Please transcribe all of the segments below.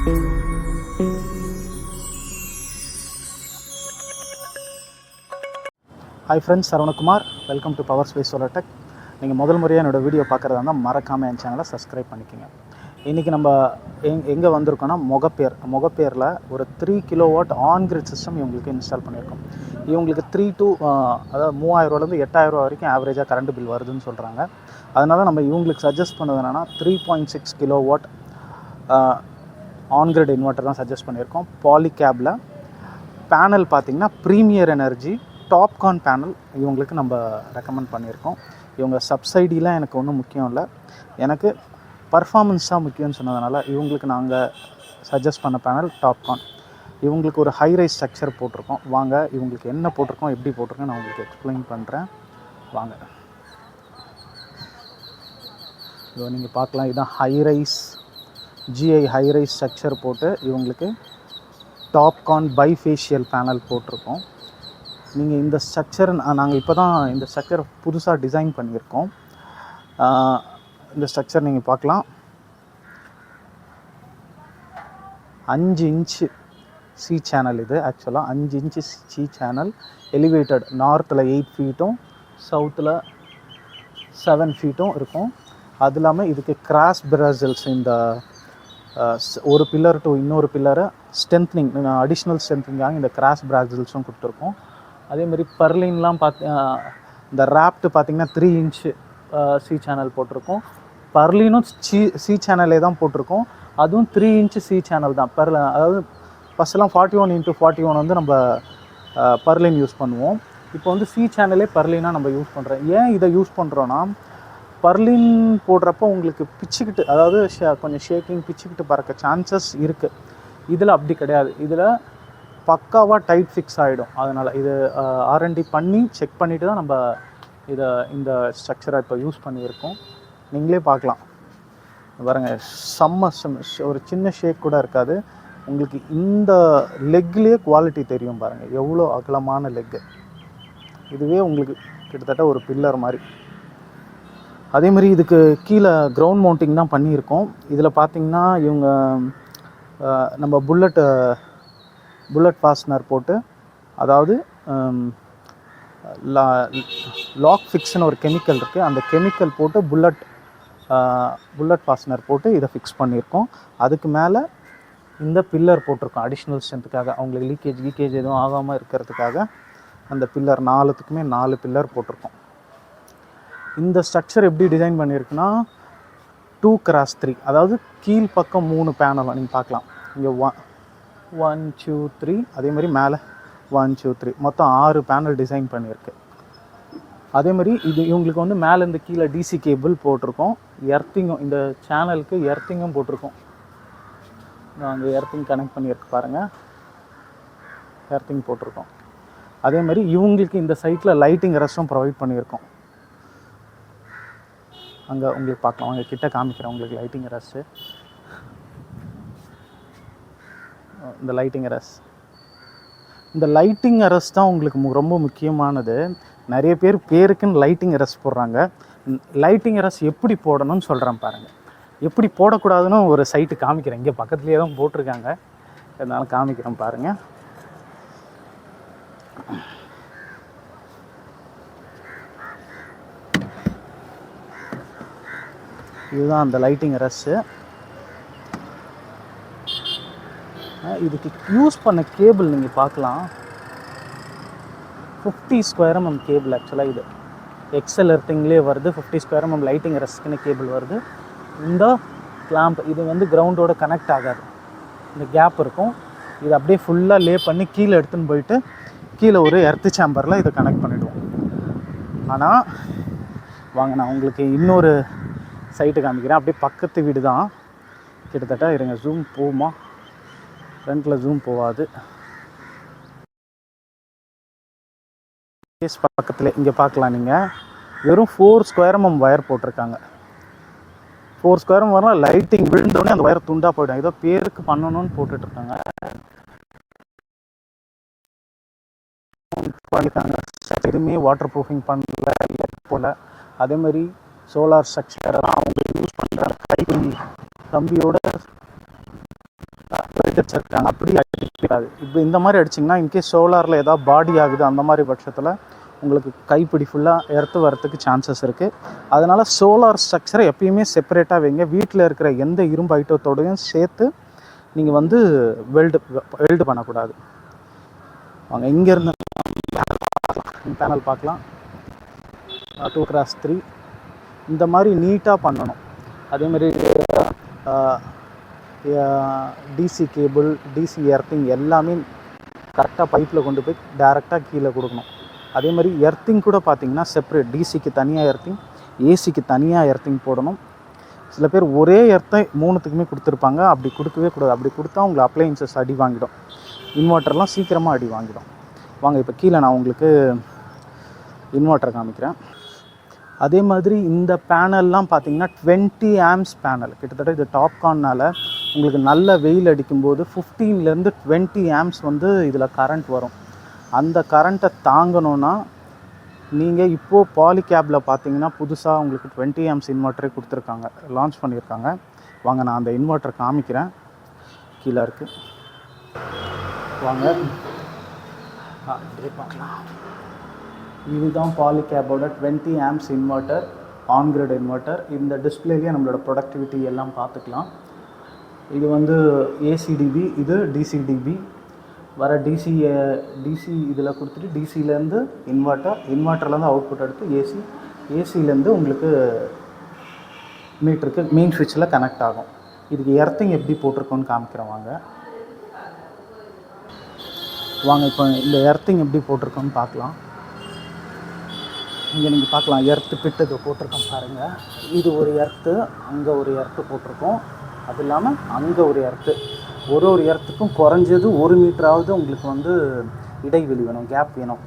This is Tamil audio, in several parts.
Hi friends, Saravanakumar. Welcome to power space solar tech. நீங்கள் முதல் முறையாக என்னோடய வீடியோ பார்க்குறதா இருந்தால் மறக்காமல் என் சேனலை சப்ஸ்கிரைப் பண்ணிக்கோங்க. இன்றைக்கி நம்ம எங்கே வந்திருக்கோன்னா மொகப்பேரில் ஒரு 3 கிலோவாட் ஆன்-கிரிட் சிஸ்டம் இவங்களுக்கு இன்ஸ்டால் பண்ணியிருக்கோம். இவங்களுக்கு 3 to அதாவது 3000 8,000 வரைக்கும் ஆவரேஜாக கரண்ட் பில் வருதுன்னு சொல்கிறாங்க. அதனால் நம்ம இவங்களுக்கு சஜஸ்ட் பண்ணது என்னென்னா 3.6 கிலோவாட் ஆன்-கிரிட் இன்வெர்ட்டர் தான் சஜஸ்ட் பண்ணியிருக்கோம். பாலிகேபில் பேனல் பார்த்திங்கன்னா ப்ரீமியர் எனர்ஜி டாப்கான் பேனல் இவங்களுக்கு நம்ம ரெக்கமெண்ட் பண்ணியிருக்கோம். இவங்க சப்சிடிலாம் எனக்கு ஒன்றும் முக்கியம் இல்லை, எனக்கு பர்ஃபார்மன்ஸ் தான் முக்கியம்னு சொன்னதுனால இவங்களுக்கு நாங்கள் சஜஸ்ட் பண்ண பேனல் டாப்கான். இவங்களுக்கு ஒரு ஹை ரைஸ் ஸ்ட்ரக்சர் போட்டிருக்கோம். வாங்க இவங்களுக்கு என்ன போட்டிருக்கோம், எப்படி போட்டிருக்கோம் நான் உங்களுக்கு எக்ஸ்பிளைன் பண்ணுறேன். வாங்க இதோ நீங்கள் பார்க்கலாம். இதுதான் high rise GI high rise structure போட்டு இவங்களுக்கு டாப்கான் பைஃபேஷியல் பேனல் போட்டிருக்கோம். நீங்கள் இந்த ஸ்ட்ரக்சர் நாங்கள் இப்போ தான் இந்த ஸ்ட்ரக்சர் புதுசாக டிசைன் பண்ணியிருக்கோம். இந்த ஸ்ட்ரக்சர் நீங்கள் பார்க்கலாம். 5 இன்ச்சு சி சேனல் இது. ஆக்சுவலாக 5 இன்ச்சு சி சேனல் எலிவேட்டட். நார்த்தில் 8 ஃபீட்டும் சவுத்தில் 7 ஃபீட்டும் இருக்கும். அது இல்லாமல் இதுக்கு கிராஸ் பிரசல்ஸ், இந்த ஒரு பில்லர் டு இன்னொரு பில்லரை ஸ்ட்ரென்த்னிங், அடிஷ்னல் ஸ்ட்ரென்த்னிங்காக இந்த கிராஸ் பிரசல்ஸும் கொடுத்துருக்கோம். அதேமாதிரி பர்லின்லாம் இந்த ராப்ட்டு பார்த்திங்கன்னா 3 இன்ச்சு சி சேனல் போட்டிருக்கோம். பர்லினும் சி சேனலே தான் போட்டிருக்கோம். அதுவும் 3 இன்ச்சு சி சேனல் தான். அதாவது ஃபஸ்ட்டெல்லாம் 41x41 வந்து நம்ம பர்லின் யூஸ் பண்ணுவோம். இப்போ வந்து சி சேனலே பர்லினாக நம்ம யூஸ் பண்ணுறோம். ஏன் இதை யூஸ் பண்ணுறோன்னா, பர்லின் போடுறப்போ உங்களுக்கு பிச்சுக்கிட்டு, அதாவது கொஞ்சம் ஷேக்கிங் பிச்சுக்கிட்டு பறக்க சான்சஸ் இருக்குது. இதில் அப்படி கிடையாது. இதில் பக்காவாக டைட் ஃபிக்ஸ் ஆகிடும். அதனால் இது R&D பண்ணி செக் பண்ணிவிட்டு தான் நம்ம இந்த ஸ்ட்ரக்சரை இப்போ யூஸ் பண்ணியிருக்கோம். நீங்களே பார்க்கலாம் பாருங்கள், செம்ம ஒரு சின்ன ஷேக் கூட இருக்காது. உங்களுக்கு இந்த லெக்லேயே குவாலிட்டி தெரியும் பாருங்கள், எவ்வளோ அகலமான லெக்கு. இதுவே உங்களுக்கு கிட்டத்தட்ட ஒரு பில்லர் மாதிரி. அதேமாதிரி இதுக்கு கீழே கிரவுண்ட் மவுண்டிங் தான் பண்ணியிருக்கோம். இதில் பார்த்திங்கன்னா இவங்க நம்ம புல்லட் ஃபாஸ்ட்னர் போட்டு, அதாவது லாக் ஃபிக்ஸ்னு ஒரு கெமிக்கல் இருக்குது, அந்த கெமிக்கல் போட்டு புல்லட் ஃபாஸ்ட்னர் போட்டு இதை ஃபிக்ஸ் பண்ணியிருக்கோம். அதுக்கு மேலே இந்த பில்லர் போட்டிருக்கோம் அடிஷ்னல் ஸ்ட்ரென்த்துக்காக. அவங்களுக்கு லீக்கேஜ் எதுவும் ஆகாமல் இருக்கிறதுக்காக அந்த பில்லர் 4த்துக்குமே 4 பில்லர் போட்டிருக்கோம். இந்த ஸ்ட்ரக்சர் எப்படி டிசைன் பண்ணியிருக்குன்னா 2x3, அதாவது கீழ் பக்கம் 3 பேனல் நீங்கள் பார்க்கலாம். இங்கே 1 2 3, அதே மாதிரி மேலே 1 2 3, மொத்தம் 6 பேனல் டிசைன் பண்ணியிருக்கு. அதே மாதிரி இவங்களுக்கு வந்து மேலேருந்து கீழே டிசி கேபிள் போட்டிருக்கோம். எர்த்திங்கும், இந்த சேனலுக்கு எர்த்திங்கும் போட்டிருக்கோம். நாங்கள் எர்த்திங் கனெக்ட் பண்ணியிருக்கு பாருங்கள், எர்த்திங் போட்டிருக்கோம். அதே மாதிரி இவங்களுக்கு இந்த சைட்டில் லைட்டிங் ரெஸ்ட்டும் ப்ரொவைட் பண்ணியிருக்கோம். அங்கே உங்களுக்கு பார்க்கலாம், அவங்க கிட்ட காமிக்கிறேன் உங்களுக்கு லைட்டிங் ரெஸ்ட்டு. இந்த லைட்டிங் அரஸ் தான் உங்களுக்கு ரொம்ப முக்கியமானது. நிறைய பேருக்குன்னு லைட்டிங் அரஸ் போடுறாங்க. லைட்டிங் அரஸ் எப்படி போடணும்னு சொல்கிறேன் பாருங்கள். எப்படி போடக்கூடாதுன்னு ஒரு சைட்டு காமிக்கிறேன். இங்கே பக்கத்துலேயே தான் போட்டிருக்காங்க, அதனால் காமிக்கிறேன் பாருங்கள். இதுதான் அந்த லைட்டிங் அரஸ்ஸு. இதுக்கு யூஸ் பண்ண கேபிள் நீங்கள் பார்க்கலாம், 50 ஸ்கொயர் mm கேபிள். ஆக்சுவலாக இது எக்ஸல் எர்த்திங்லேயே வருது. 50 ஸ்கொயர் mm லைட்டிங் ரெஸ்க்குன்னு கேபிள் வருது. இந்த கிளாம்ப் இது வந்து கிரவுண்டோட கனெக்ட் ஆகாது, இந்த கேப் இருக்கும். இது அப்படியே ஃபுல்லாக லே பண்ணி கீழே எடுத்துன்னு போயிட்டு கீழே ஒரு எர்த்து சேம்பரில் இதை கனெக்ட் பண்ணிவிடுவோம். ஆனால் வாங்க நான் உங்களுக்கு இன்னொரு சைட்டு காமிக்கிறேன். அப்படியே பக்கத்து வீடு தான் கிட்டத்தட்ட. இருங்க, ஜூம் போகுமா? ஃப்ரண்ட்டில் ஜூம் போகாது. பக்கத்தில் இங்கே பார்க்கலாம் நீங்கள், வெறும் 4 ஸ்கொயர் mm வயர் போட்டிருக்காங்க. 4 ஸ்கொயர் mm வரலாம். லைட்டிங் விழுந்தோடனே அந்த வயர் துண்டாக போய்டும். ஏதோ பேருக்கு பண்ணணும்னு போட்டுட்ருக்காங்க. எதுவுமே வாட்டர் ப்ரூஃபிங் பண்ணல போல். அதே மாதிரி சோலார் ஸ்ட்ரக்சரெல்லாம் அவங்க யூஸ் பண்ணுற கம்பியோட அடிச்சிருக்காங்க, அப்படி அடிக்காது. இப்போ இந்த மாதிரி அடிச்சிங்கன்னா இன்கேஸ் சோலாரில் ஏதாவது பாடி ஆகுது அந்த மாதிரி பட்சத்தில் உங்களுக்கு கைப்பிடி ஃபுல்லாக எர்த்து வரத்துக்கு சான்சஸ் இருக்குது. அதனால் சோலார் ஸ்ட்ரக்சரை எப்பயுமே செப்பரேட்டாக வைங்க. வீட்டில் இருக்கிற எந்த இரும்பு ஐட்டத்தோடையும் சேர்த்து நீங்கள் வந்து வெல்டு பண்ணக்கூடாது. வாங்க இங்கேருந்து பேனல் பார்க்கலாம். 2x3 இந்த மாதிரி நீட்டாக பண்ணணும். அதேமாதிரி டிசி கேபிள், டிசி எர்த்திங் எல்லாமே கரெக்டாக பைப்பில் கொண்டு போய் டேரெக்டாக கீழே கொடுக்கணும். அதே மாதிரி எர்த்திங் கூட பார்த்திங்கன்னா செப்பரேட், டிசிக்கு தனியாக எர்த்திங், ஏசிக்கு தனியாக எர்த்திங் போடணும். சில பேர் ஒரே எர்த்தை 3த்துக்குமே கொடுத்துருப்பாங்க. அப்படி கொடுக்கவே கூடாது. அப்படி கொடுத்தா உங்களுக்கு அப்ளையன்சஸ் அடி வாங்கிடும், இன்வெர்ட்டர்லாம் சீக்கிரமாக அடி வாங்கிடும். வாங்க இப்போ கீழே நான் உங்களுக்கு இன்வெர்ட்டர் காமிக்கிறேன். அதே மாதிரி இந்த பேனல்லாம் பார்த்திங்கன்னா 20 ஆம்ஸ் பேனல். கிட்டத்தட்ட இது டாப்கார்னால் உங்களுக்கு நல்ல வெயில் அடிக்கும்போது 15லேருந்து 20 ஆம்ஸ் வந்து இதில் கரண்ட் வரும். அந்த கரண்ட்டை தாங்கணுன்னா நீங்கள் இப்போது பாலிகேபில் பார்த்தீங்கன்னா புதுசாக உங்களுக்கு 20 ஆம்ஸ் இன்வெர்ட்டரே கொடுத்துருக்காங்க, லான்ச் பண்ணியிருக்காங்க. வாங்க நான் அந்த இன்வெர்ட்டர் காமிக்கிறேன். கீழே இருக்குது, வாங்க அப்படியே பார்க்கலாம். இதுதான் பாலிகேபோட 20 ஆம்ஸ் இன்வெர்ட்டர், ஆன்கிரிட் இன்வெர்ட்டர். இந்த டிஸ்பிளேலேயே நம்மளோட ப்ரொடக்டிவிட்டி எல்லாம் பார்த்துக்கலாம். இது வந்து ஏசிடிபி, இது டிசிடிபி. வர டிசி இதில் கொடுத்துட்டு டிசிலேருந்து இன்வெர்ட்டர்லேருந்து அவுட்புட் எடுத்து ஏசிலேருந்து உங்களுக்கு மீட்டருக்கு மெயின் ஸ்விட்சில் கனெக்ட் ஆகும். இதுக்கு எர்த்திங் எப்படி போட்டிருக்கோன்னு காமிக்கிறேன். வாங்க இப்போ இந்த எர்த்திங் எப்படி போட்டிருக்கோன்னு பார்க்கலாம். இங்கே நீங்கள் பார்க்கலாம், எர்த்து பிட்டு இது போட்டிருக்கோம் பாருங்கள். இது ஒரு எர்த்து, அங்கே ஒரு எர்த்து போட்டிருக்கோம். அது இல்லாமல் அங்கே ஒரு எர்த்து. ஒரு எர்த்துக்கும் குறைஞ்சது 1 மீட்டராவது உங்களுக்கு வந்து இடைவெளி வேணும், கேப் வேணும்.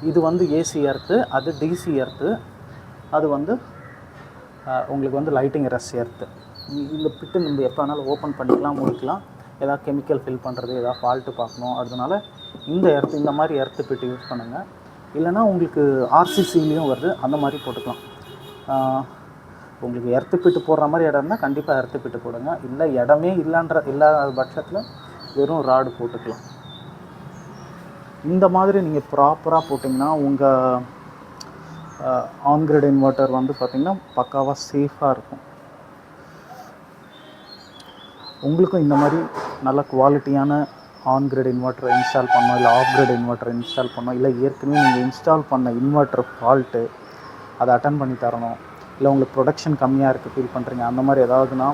இது வந்து ஏசி எர்த்து, அது டிசி எர்த்து, அது வந்து உங்களுக்கு வந்து லைட்டிங் ரெஸ் எர்த்து. இந்த பிட்டு நம்ம எப்போ வேணாலும் ஓப்பன் பண்ணிக்கலாம், முடிக்கலாம். ஏதாவது கெமிக்கல் ஃபில் பண்ணுறது, ஏதாவது ஃபால்ட்டு பார்க்கணும், அதனால இந்த மாதிரி எர்த்து பிட்டு யூஸ் பண்ணுங்கள். இல்லைனா உங்களுக்கு ஆர்சிசிலையும் வருது, அந்த மாதிரி போட்டுக்கலாம். உங்களுக்கு எர்த்து பிட்டு போடுற மாதிரி இடம் இருந்தால் கண்டிப்பாக எர்த்து பிட்டு போடுங்க. இல்லை இடமே இல்லாத பட்சத்தில் வெறும் ராடு போட்டுக்கலாம். இந்த மாதிரி நீங்கள் ப்ராப்பராக போட்டிங்கன்னா உங்கள் ஆன்கிரிட் இன்வெர்ட்டர் வந்து பார்த்திங்கன்னா பக்காவாக சேஃபாக இருக்கும். உங்களுக்கும் இந்த மாதிரி நல்ல குவாலிட்டியான ஆன்கிரிட் இன்வெர்ட்டர் இன்ஸ்டால் பண்ணோம், இல்லை ஆஃப் கிரிட் இன்வெர்ட்டர் இன்ஸ்டால் பண்ணோம், இல்லை ஏற்கனவே நீங்கள் இன்ஸ்டால் பண்ண இன்வெர்ட்டர் ஃபால்ட்டு அதை அட்டன் பண்ணி தரணும், இல்லை உங்களுக்கு ப்ரொடக்ஷன் கம்மியாக இருக்குது ஃபீல் பண்ணுறீங்க, அந்த மாதிரி ஏதாவதுனா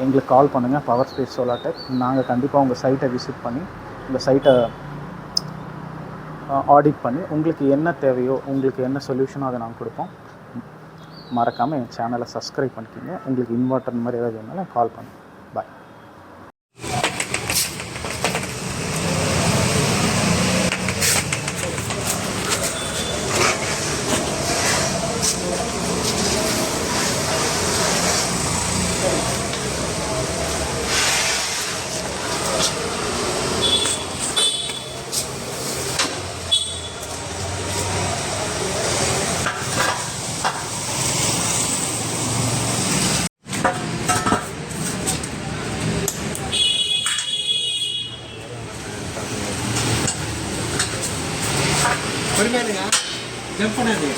எங்களுக்கு கால் பண்ணுங்கள். Power space solar tech. நாங்கள் கண்டிப்பாக உங்கள் சைட்டை விசிட் பண்ணி உங்கள் சைட்டை ஆடிட் பண்ணி உங்களுக்கு என்ன தேவையோ, உங்களுக்கு என்ன சொல்யூஷனோ அதை நாங்கள் கொடுப்போம். மறக்காமல் என் சேனலை சப்ஸ்கிரைப் பண்ணிக்கிங்க. உங்களுக்கு இன்வெர்ட்டர் மாதிரி ஏதாவது வேணாலும் கால் பண்ணுங்கள். பாய். பொறுமையா ஜம்ப் பண்ணாதீங்க.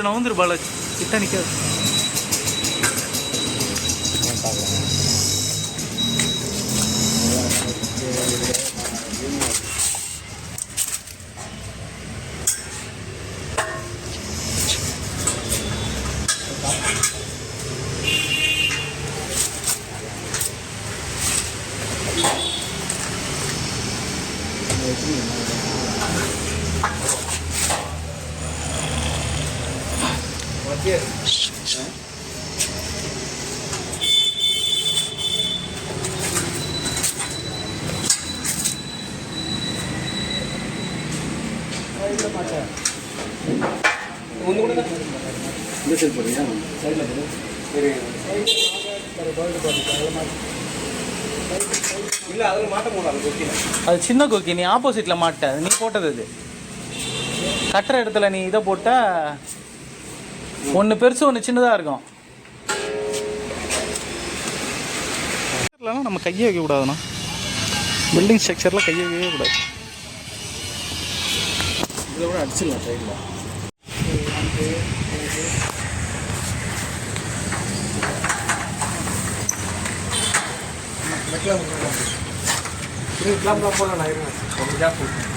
நவுந்துரு பாலாஜி, கிட்ட நிற்காது. இல்லை அதில் மாட்ட முடியாது. அது சின்ன கொக்கி, நீ ஆப்போசிட்டில் மாட்ட, நீ போட்டது அது. கட்டுற இடத்துல நீ இதை போட்டால் ஒன்று பெருசு ஒன்று சின்னதாக இருக்கும். இல்லைன்னா நம்ம கையை வைக்கக்கூடாதுண்ணா, பில்டிங் ஸ்ட்ரக்சரில் கையை வைக்கவே கூடாது. இதை கூட அடிச்சிடலாம் சைடில். போகலாம் இருங்க, ஒரு கேப் கொடுப்பேன்.